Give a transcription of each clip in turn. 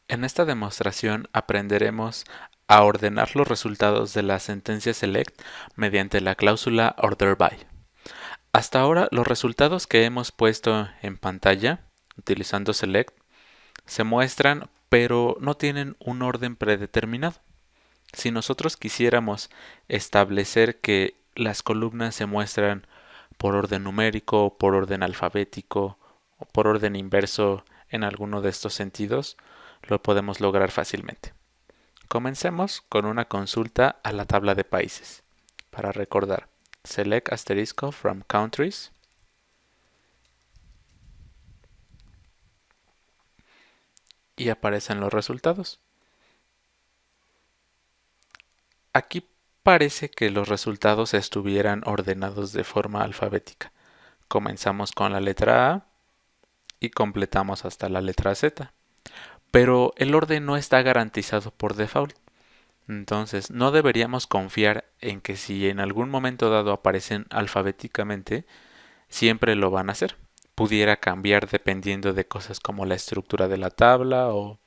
En esta demostración aprenderemos a ordenar los resultados de la sentencia select mediante la cláusula order by. Hasta ahora los resultados que hemos puesto en pantalla utilizando select se muestran pero no tienen un orden predeterminado. Si nosotros quisiéramos establecer que las columnas se muestran por orden numérico, por orden alfabético o por orden inverso en alguno de estos sentidos, lo podemos lograr fácilmente. Comencemos con una consulta a la tabla de países. Para recordar, select asterisco from countries y aparecen los resultados. Aquí parece que los resultados estuvieran ordenados de forma alfabética. Comenzamos con la letra A y completamos hasta la letra Z. Pero el orden no está garantizado por default. Entonces, no deberíamos confiar en que si en algún momento dado aparecen alfabéticamente, siempre lo van a hacer. Pudiera cambiar dependiendo de cosas como la estructura de la tabla o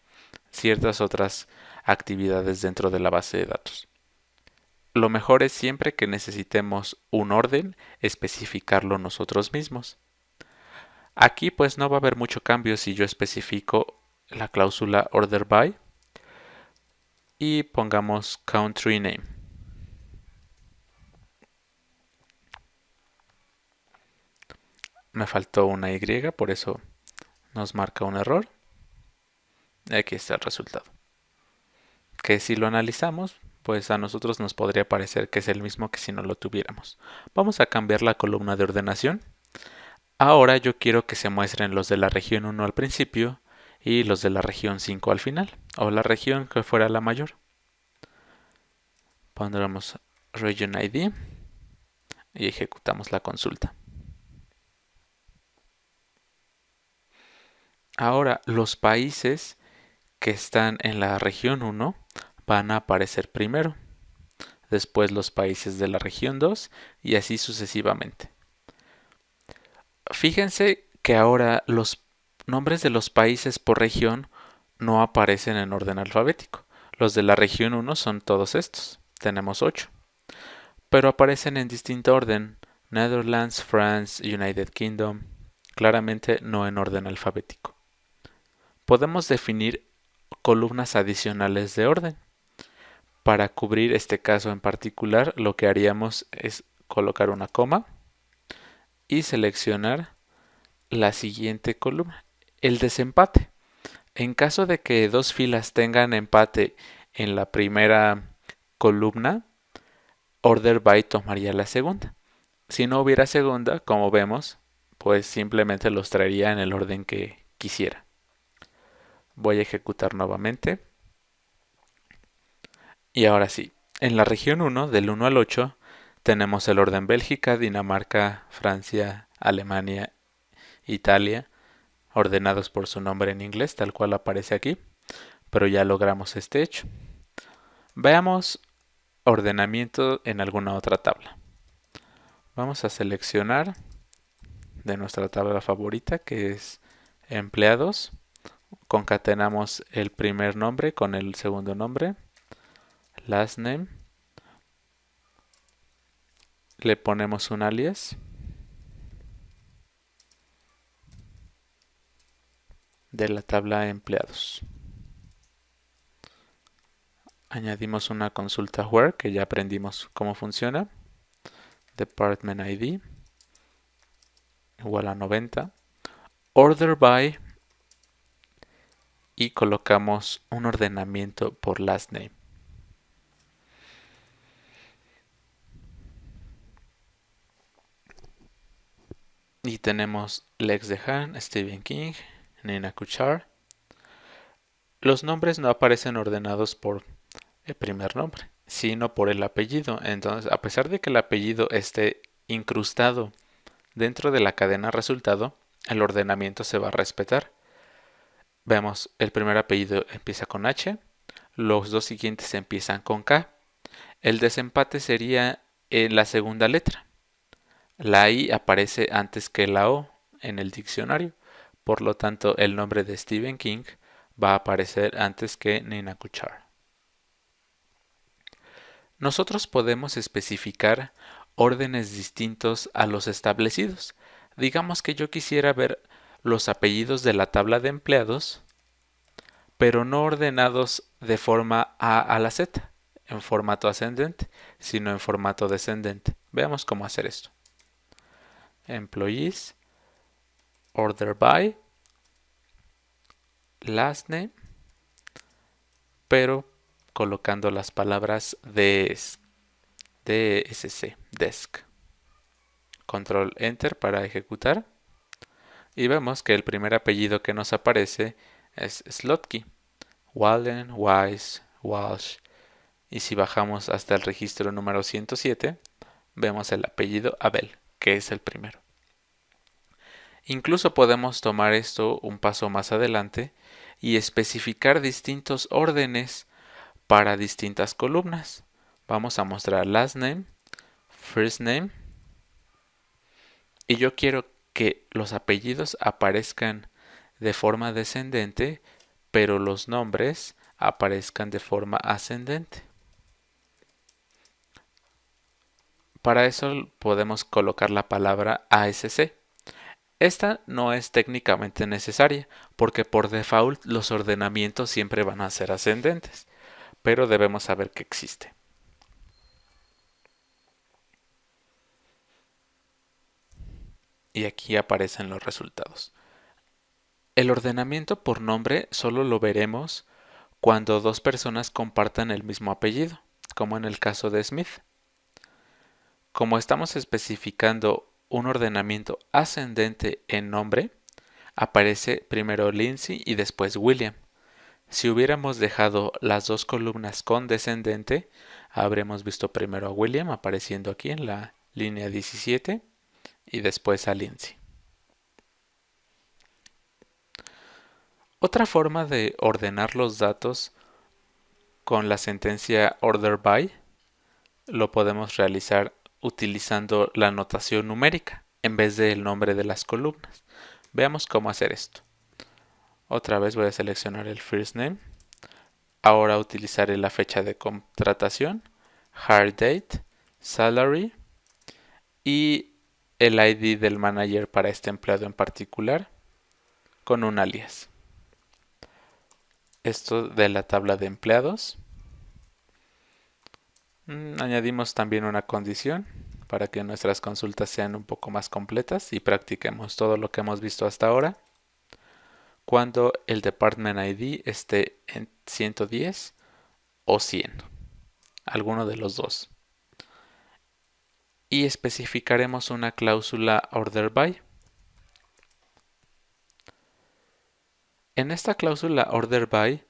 ciertas otras actividades dentro de la base de datos. Lo mejor es siempre que necesitemos un orden, especificarlo nosotros mismos. Aquí pues no va a haber mucho cambio si yo especifico la cláusula order by y pongamos country name. Me faltó una Y, por eso nos marca un error. Aquí está el resultado. Que si lo analizamos, pues a nosotros nos podría parecer que es el mismo que si no lo tuviéramos. Vamos a cambiar la columna de ordenación. Ahora yo quiero que se muestren los de la región 1 al principio y los de la región 5 al final, o la región que fuera la mayor. Pondremos region ID y ejecutamos la consulta. Ahora los países que están en la región 1 van a aparecer primero, después los países de la región 2 y así sucesivamente. Fíjense que ahora los nombres de los países por región no aparecen en orden alfabético. Los de la región 1 son todos estos. Tenemos 8. Pero aparecen en distinto orden. Netherlands, France, United Kingdom. Claramente no en orden alfabético. Podemos definir columnas adicionales de orden. Para cubrir este caso en particular, lo que haríamos es colocar una coma y seleccionar la siguiente columna, el desempate. En caso de que dos filas tengan empate en la primera columna, order by tomaría la segunda. Si no hubiera segunda, como vemos, pues simplemente los traería en el orden que quisiera. Voy a ejecutar nuevamente. Y ahora sí, en la región 1, del 1 al 8, tenemos el orden Bélgica, Dinamarca, Francia, Alemania, Italia, ordenados por su nombre en inglés, tal cual aparece aquí, pero ya logramos este hecho. Veamos ordenamiento en alguna otra tabla. Vamos a seleccionar de nuestra tabla favorita, que es empleados. Concatenamos el primer nombre con el segundo nombre, last name. Le ponemos un alias de la tabla empleados. Añadimos una consulta where, que ya aprendimos cómo funciona. Department ID igual a 90. Order by y colocamos un ordenamiento por last name. Y tenemos Lex Dehan, Stephen King, Nina Kuchar. Los nombres no aparecen ordenados por el primer nombre, sino por el apellido. Entonces, a pesar de que el apellido esté incrustado dentro de la cadena resultado, el ordenamiento se va a respetar. Vemos, el primer apellido empieza con H, los dos siguientes empiezan con K. El desempate sería en la segunda letra. La I aparece antes que la O en el diccionario. Por lo tanto, el nombre de Stephen King va a aparecer antes que Nina Kuchar. Nosotros podemos especificar órdenes distintos a los establecidos. Digamos que yo quisiera ver los apellidos de la tabla de empleados, pero no ordenados de forma A a la Z, en formato ascendente, sino en formato descendente. Veamos cómo hacer esto. Employees, order by, last name, pero colocando las palabras DSC, desk. Control Enter para ejecutar. Y vemos que el primer apellido que nos aparece es Slotky. Walden, Wise, Walsh. Y si bajamos hasta el registro número 107, vemos el apellido Abel, que es el primero. Incluso podemos tomar esto un paso más adelante y especificar distintos órdenes para distintas columnas. Vamos a mostrar last name, first name, y yo quiero que los apellidos aparezcan de forma descendente, pero los nombres aparezcan de forma ascendente. Para eso podemos colocar la palabra ASC. Esta no es técnicamente necesaria, porque por default los ordenamientos siempre van a ser ascendentes, pero debemos saber que existe. Y aquí aparecen los resultados. El ordenamiento por nombre solo lo veremos cuando dos personas compartan el mismo apellido, como en el caso de Smith. Como estamos especificando un ordenamiento ascendente en nombre, aparece primero Lindsay y después William. Si hubiéramos dejado las dos columnas con descendente, habremos visto primero a William apareciendo aquí en la línea 17 y después a Lindsay. Otra forma de ordenar los datos con la sentencia order by lo podemos realizar utilizando la notación numérica en vez del nombre de las columnas. Veamos cómo hacer esto. Otra vez voy a seleccionar el first name. Ahora utilizaré la fecha de contratación, hire date, salary y el ID del manager para este empleado en particular con un alias. Esto de la tabla de empleados. Añadimos también una condición para que nuestras consultas sean un poco más completas y practiquemos todo lo que hemos visto hasta ahora. Cuando el Department ID esté en 110 o 100, alguno de los dos. Y especificaremos una cláusula order by. En esta cláusula order by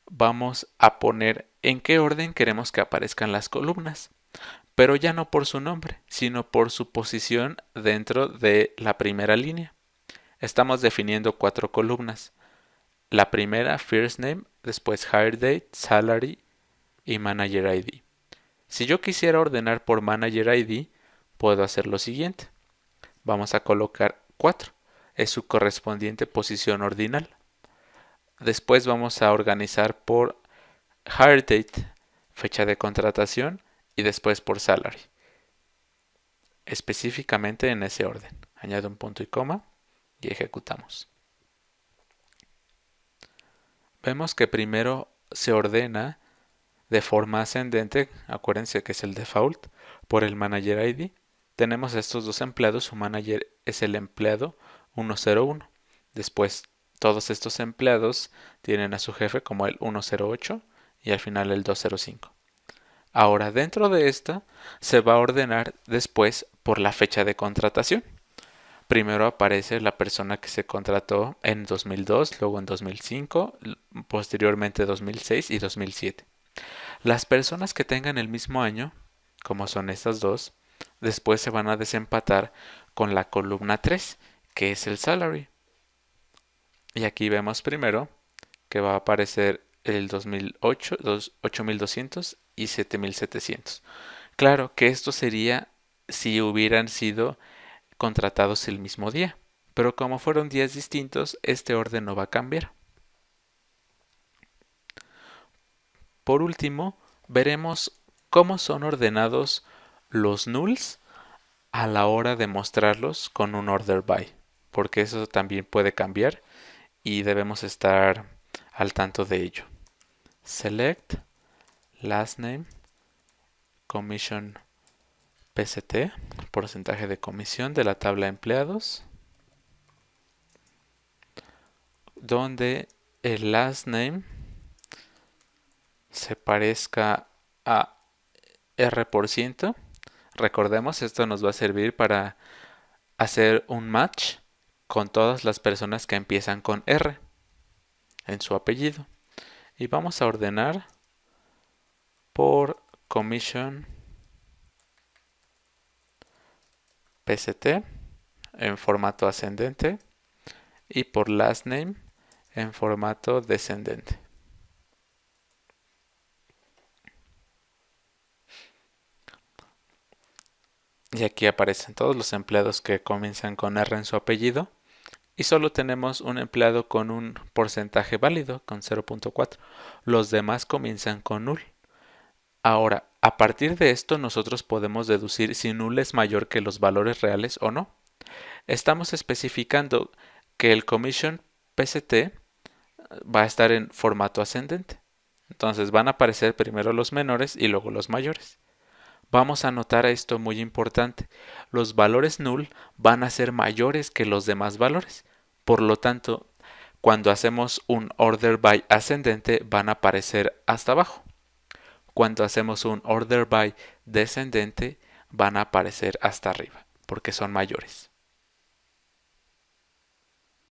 vamos a poner en qué orden queremos que aparezcan las columnas, pero ya no por su nombre, sino por su posición dentro de la primera línea. Estamos definiendo 4 columnas. La primera, first name, después hire date, salary y manager ID. Si yo quisiera ordenar por manager ID, puedo hacer lo siguiente. Vamos a colocar 4. Es su correspondiente posición ordinal. Después vamos a organizar por hire date, fecha de contratación, y después por salary. Específicamente en ese orden. Añado un punto y coma y ejecutamos. Vemos que primero se ordena de forma ascendente, acuérdense que es el default, por el manager ID. Tenemos estos dos empleados, su manager es el empleado 101. Después todos estos empleados tienen a su jefe como el 108 y al final el 205. Ahora dentro de esta se va a ordenar después por la fecha de contratación. Primero aparece la persona que se contrató en 2002, luego en 2005, posteriormente 2006 y 2007. Las personas que tengan el mismo año, como son estas dos, después se van a desempatar con la columna 3, que es el salary. Y aquí vemos primero que va a aparecer el 2008, 8200 y 7700. Claro que esto sería si hubieran sido contratados el mismo día, pero como fueron días distintos, este orden no va a cambiar. Por último, veremos cómo son ordenados los nulls a la hora de mostrarlos con un order by, porque eso también puede cambiar y debemos estar al tanto de ello. Select last name commission PCT, porcentaje de comisión de la tabla empleados, donde el last name se parezca a R%. Recordemos, esto nos va a servir para hacer un match con todas las personas que empiezan con R en su apellido. Y vamos a ordenar por commission PCT en formato ascendente y por last name en formato descendente. Y aquí aparecen todos los empleados que comienzan con R en su apellido. Y solo tenemos un empleado con un porcentaje válido, con 0.4. Los demás comienzan con null. Ahora, a partir de esto nosotros podemos deducir si null es mayor que los valores reales o no. Estamos especificando que el commission PCT va a estar en formato ascendente. Entonces van a aparecer primero los menores y luego los mayores. Vamos a notar esto muy importante. Los valores null van a ser mayores que los demás valores. Por lo tanto, cuando hacemos un order by ascendente van a aparecer hasta abajo. Cuando hacemos un order by descendente van a aparecer hasta arriba, porque son mayores.